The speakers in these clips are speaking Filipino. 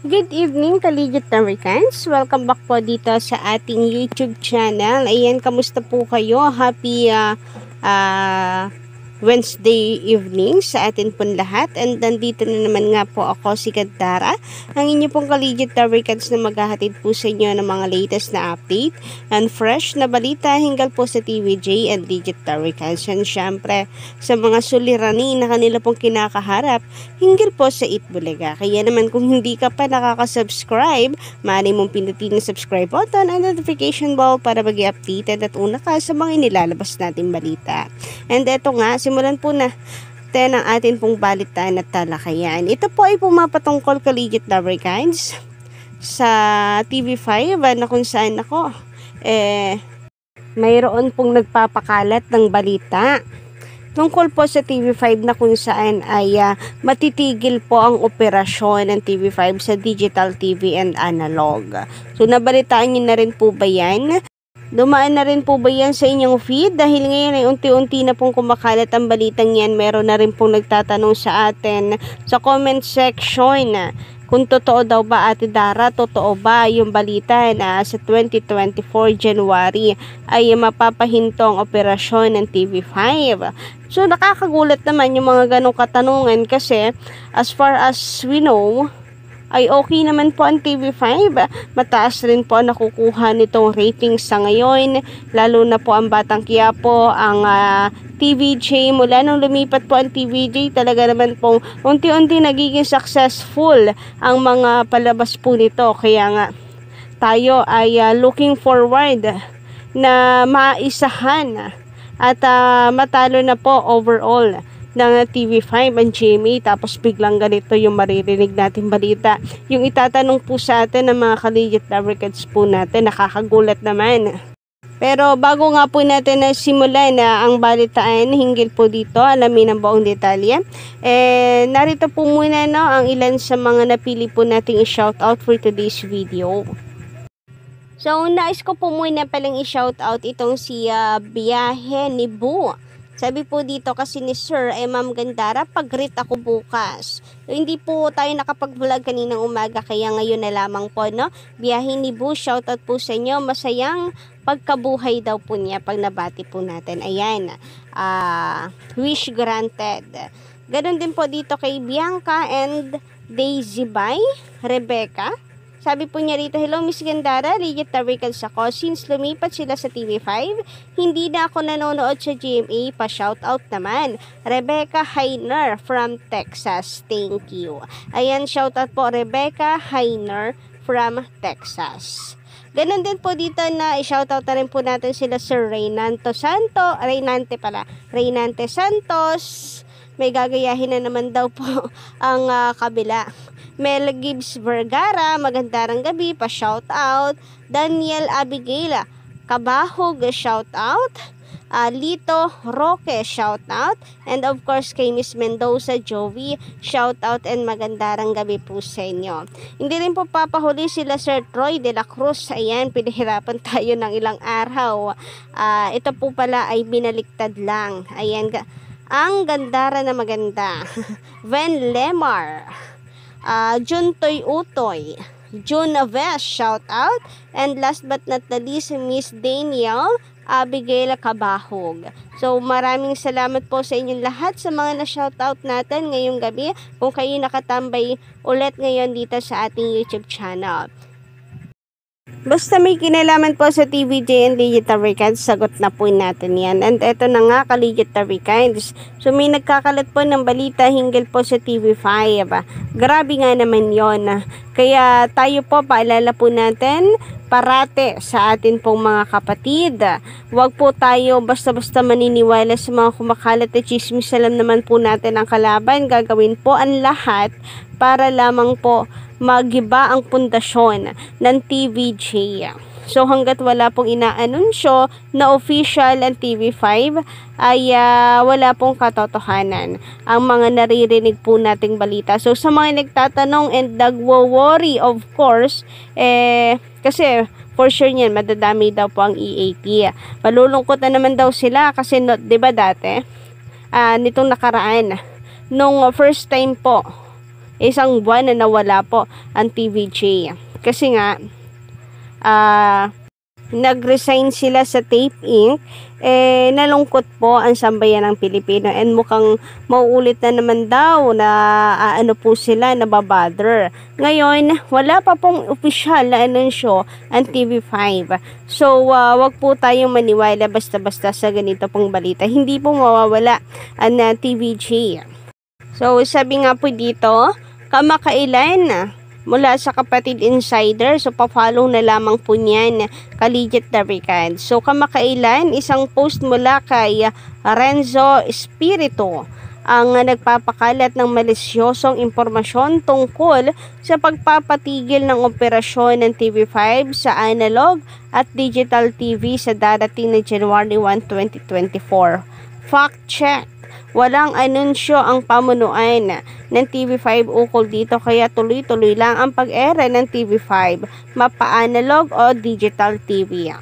Good evening, Collegiate Americans. Welcome back po dito sa ating YouTube channel. Ayan, kamusta po kayo? Happy Wednesday evening sa atin pong lahat. And nandito na naman nga po ako, si Gandara, ang inyo pong Collegiate Americans na maghahatid po sa inyo ng mga latest na update and fresh na balita hinggil po sa TVJ and Digital Americans. And syempre, sa mga suliranin na kanila pong kinakaharap hinggil po sa Itbulaga. Kaya naman kung hindi ka pa nakaka-subscribe, maaari mong pinutin ang subscribe button and notification bell para mag-updated at una ka sa mga inilalabas natin balita. And eto nga, simulan po na ang atin pong balitaan at talakayan. Ito po ay pumapatungkol Collegiate Americans sa TV5 na kung saan ako mayroon pong nagpapakalat ng balita tungkol po sa TV5 na kung saan ay matitigil po ang operasyon ng TV5 sa digital TV and analog. So nabalitaan niyo na rin po ba yan? Dumaan na rin po ba yan sa inyong feed? Dahil ngayon ay unti-unti na pong kumakalat ang balitang yan. Meron na rin pong nagtatanong sa atin sa comment section kung totoo daw ba, Ate Dara, totoo ba yung balita na sa 2024 January ay mapapahinto ang operasyon ng TV5? So nakakagulat naman yung mga ganong katanungan kasi as far as we know, ay okay naman po ang TV5. Mataas rin po ang nakukuha nitong ratings sa ngayon, lalo na po ang Batang Quiapo, ang TVJ. Mula nung lumipat po ang TVJ, talaga naman po unti-unti nagiging successful ang mga palabas po nito. Kaya nga tayo ay looking forward na maisahan at matalo na po overall ng TV5 ang GMA, tapos biglang ganito yung maririnig natin balita. Yung itatanong po sa atin ng mga Collegiate Americans po natin, nakakagulat naman. Pero bago nga po natin na simulan na ang balitaan hinggil po dito, alamin ang buong detalye, narito po muna ang ilan sa mga napili po nating i-shoutout for today's video. So, nais ko po muna palang i-shoutout itong si Biyahe ni Bu. Sabi po dito kasi ni Sir, Ma'am Gandara, pag-greet ako bukas. So, hindi po tayo nakapag-vlog kaninang umaga, kaya ngayon na lamang po, no? Biyahe ni Bu, shoutout po sa inyo. Masayang pagkabuhay daw po niya pag nabati po natin. Ayan, wish granted. Ganon din po dito kay Bianca and Daisy by Rebecca. Sabi po niya rito, hello Miss Gandara, Collegiate Americans ako. Since lumipat sila sa TV5, hindi na ako nanonood sa GMA, pa-shoutout naman. Rebecca Heiner from Texas, thank you. Ayan, shoutout po Rebecca Heiner from Texas. Ganon din po dito na i-shoutout na rin po natin sila Sir Reynante Santos. May gagayahin na naman daw po ang kabila. Mel Gibbs Vergara, magandang gabi, pa-shoutout. Daniel Abigail Kabahog, shoutout. Lito Roque, shoutout. And of course kay Miss Mendoza Joey, shoutout and magandang gabi po sa inyo. Hindi rin po papahuli sila Sir Troy de la Cruz. Ayan, pinahirapan tayo ng ilang araw. Ito po pala ay binaliktad lang. Ayan, ang Gandara na maganda. Ven Lemar, Juntoy Utoy, June Aves, shout out. And last but not the least, Miss Daniel Abigail Kabahog. So maraming salamat po sa inyong lahat sa mga na-shoutout natin ngayong gabi. Kung kayo nakatambay ulit ngayon dito sa ating YouTube channel. Basta may kinalaman po sa TVJ and Digital Americans, sagot na po natin yan. And eto na nga, Collegiate Americans. So may nagkakalat po ng balita hinggil po sa TV5. Grabe nga naman yon. Kaya tayo po, paalala po natin parate sa atin pong mga kapatid. Huwag po tayo basta-basta maniniwala sa mga kumakalat na chismis. Alam naman po natin ang kalaban. Gagawin po ang lahat para lamang po magiba ang pundasyon ng TVJ. So hanggat wala pong inaanunsyo na official ang TV5 ay wala pong katotohanan ang mga naririnig po nating balita. So sa mga nagtatanong and nagwo-worry, of course, kasi for sure niyan madadami daw po ang EAP. Malulungkot na naman daw sila kasi 'di ba dati nitong nakaraan nung first time po Isang buwan na nawala po ang TVJ. Kasi nga, nag-resign sila sa Tape Inc. Nalungkot po ang sambayan ng Pilipino and mukhang mauulit na naman daw na ano po sila, nababother. Ngayon, wala pa pong opisyal na anunsyo ang TV5. So, wag po tayong maniwala basta-basta sa ganito pong balita. Hindi po mawawala ang TVJ. So, sabi nga po dito, kamakailan mula sa Kapatid Insider. So, pa-follow na lamang po niyan, Kaligit Tarikad. So, kamakailan, isang post mula kay Renzo Espiritu ang nagpapakalat ng malisyosong impormasyon tungkol sa pagpapatigil ng operasyon ng TV5 sa analog at digital TV sa darating na January 1, 2024. Fact check. Walang anunsyo ang pamunuan ng TV5 ukol dito kaya tuloy-tuloy lang ang pag-era ng TV5, mapa-analog o digital TV.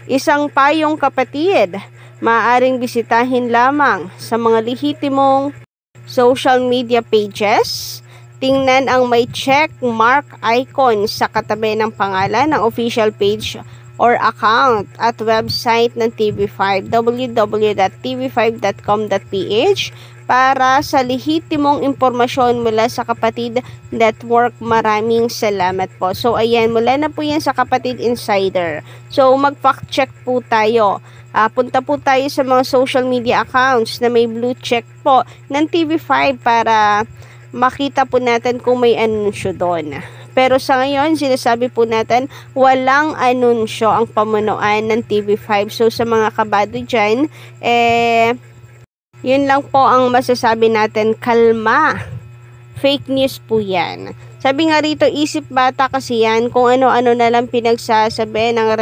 Isang payong kapatid, maaaring bisitahin lamang sa mga lehitimong social media pages. Tingnan ang may check mark icon sa katabi ng pangalan ng official page or account at website ng TV5, www.tv5.com.ph, para sa lehitimong impormasyon mula sa Kapatid Network. Maraming salamat po. So, ayan, mula na po yan sa Kapatid Insider. So, mag-fact check po tayo. Punta po tayo sa mga social media accounts na may blue check po ng TV5 para makita po natin kung may anunsyo doon. Pero sa ngayon, sinasabi po natin, walang anunsyo ang pamunuan ng TV5. So, sa mga kabado dyan, yun lang po ang masasabi natin, kalma. Fake news po yan. Sabi nga rito, isip bata kasi yan, kung ano-ano na lang pinagsasabi ng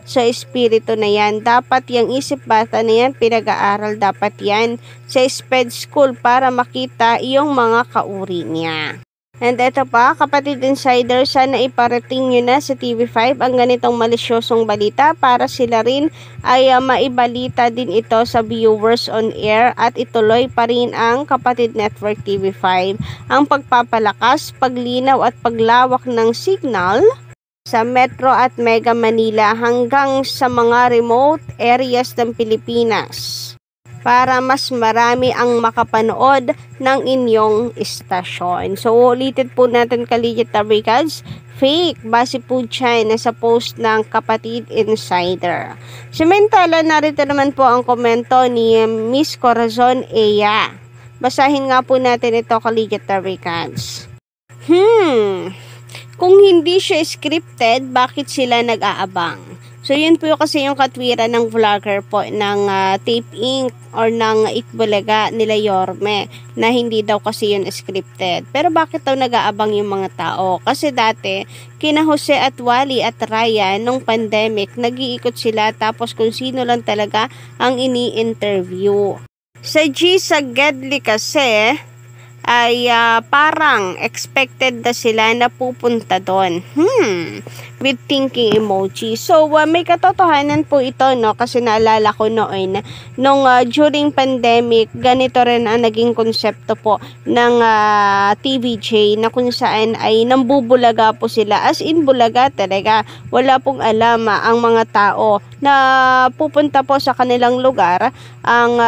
sa espiritu na yan. Dapat yung isip bata na yan, pinag-aaral dapat yan sa SPED school para makita yung mga kauri niya. And eto pa, Kapatid Insider, sana iparating nyo na sa TV5 ang ganitong malisyosong balita para sila rin ay maibalita din ito sa viewers on air at ituloy pa rin ang Kapatid Network TV5 ang pagpapalakas, paglinaw at paglawak ng signal sa Metro at Mega Manila hanggang sa mga remote areas ng Pilipinas, para mas marami ang makapanood ng inyong istasyon. So, ulitin po natin, Kaligit Tarikads, fake, base po dyan sa post ng Kapatid Insider. Samantala, narito naman po ang komento ni Miss Corazon Eya. Basahin nga po natin ito, Kaligit Tarikads. Kung hindi siya scripted, bakit sila nag-aabang? So, yun po kasi yung katwiran ng vlogger po ng Tape Inc. or ng Itbulaga nila Yorme, na hindi daw kasi yun scripted. Pero bakit daw nag-aabang yung mga tao? Kasi dati, kina Jose at Wally at Ryan, nung pandemic, nag-iikot sila tapos kung sino lang talaga ang ini-interview. Sa G sa Gedli kasi, ay parang expected na sila na pupunta doon. With thinking emoji. So, may katotohanan po ito, no? Kasi naalala ko noon, nung during pandemic, ganito rin ang naging konsepto po ng TVJ, na kung saan ay nambubulaga po sila. As in, bulaga talaga. Wala pong alam ang mga tao na pupunta po sa kanilang lugar ang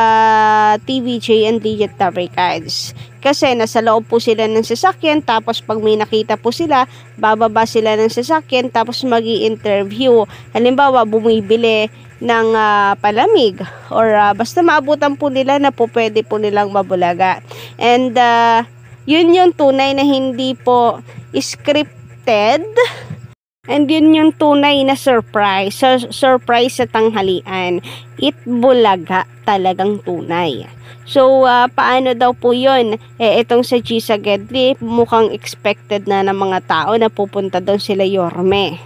TVJ and Digital Records. Kasi nasa loob po sila ng sasakyan, tapos pag may nakita po sila, bababa sila ng sasakyan, tapos magi-interview. Halimbawa, bumibili ng palamig or basta maabutan po nila na po pwede po nilang mabulaga. And yun yung tunay na hindi po scripted. And yun yung tunay na surprise. Surprise sa tanghalian. Itbulaga talagang tunay. So, paano daw po yun? Itong sa Gisa Gedli, mukhang expected na ng mga tao na pupunta doon sila Yorme.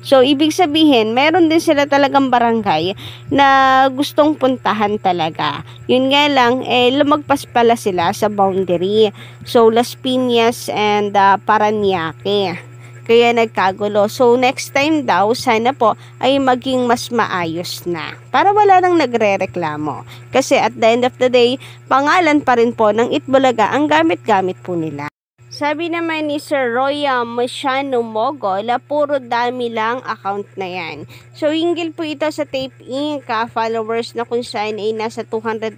So, ibig sabihin, meron din sila talagang barangay na gustong puntahan talaga. Yun nga lang, lumagpas pala sila sa boundary. So, Las Piñas and Parañaque. Kaya nagkagulo. So, next time daw, sana po ay maging mas maayos na. Para wala nang nagre-reklamo. Kasi at the end of the day, pangalan pa rin po ng Itbulaga ang gamit-gamit po nila. Sabi naman ni Sir Roya Masiano Mogol, puro dami lang account na yan. So, hinggil po ito sa Tape Inc. Followers na kung saan ay nasa 200,000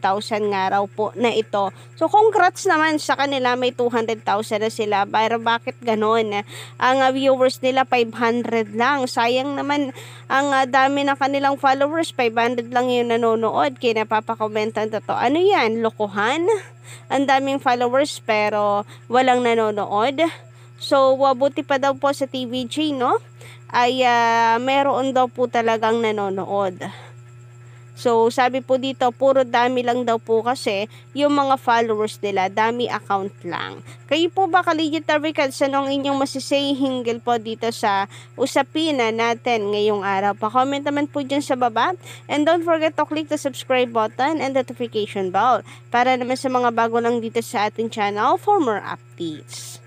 nga raw po na ito. So, congrats naman sa kanila, may 200,000 na sila. Pero bakit ganon? Ang viewers nila 500 lang. Sayang naman ang dami ng kanilang followers, 500 lang yung nanonood. Kaya napapakomentan to. Ano yan? Lokohan? Ang daming followers pero walang nanonood. So, buti pa daw po sa TVJ, no? Ay meron daw po talagang nanonood. So, sabi po dito, puro dami lang daw po kasi yung mga followers nila, dami account lang. Kayo po ba, ka-Legit Tarvicans, anong inyong masisay hinggil po dito sa usapin natin ngayong araw? Pa-comment naman po dyan sa baba. And don't forget to click the subscribe button and notification bell para naman sa mga bago lang dito sa ating channel for more updates.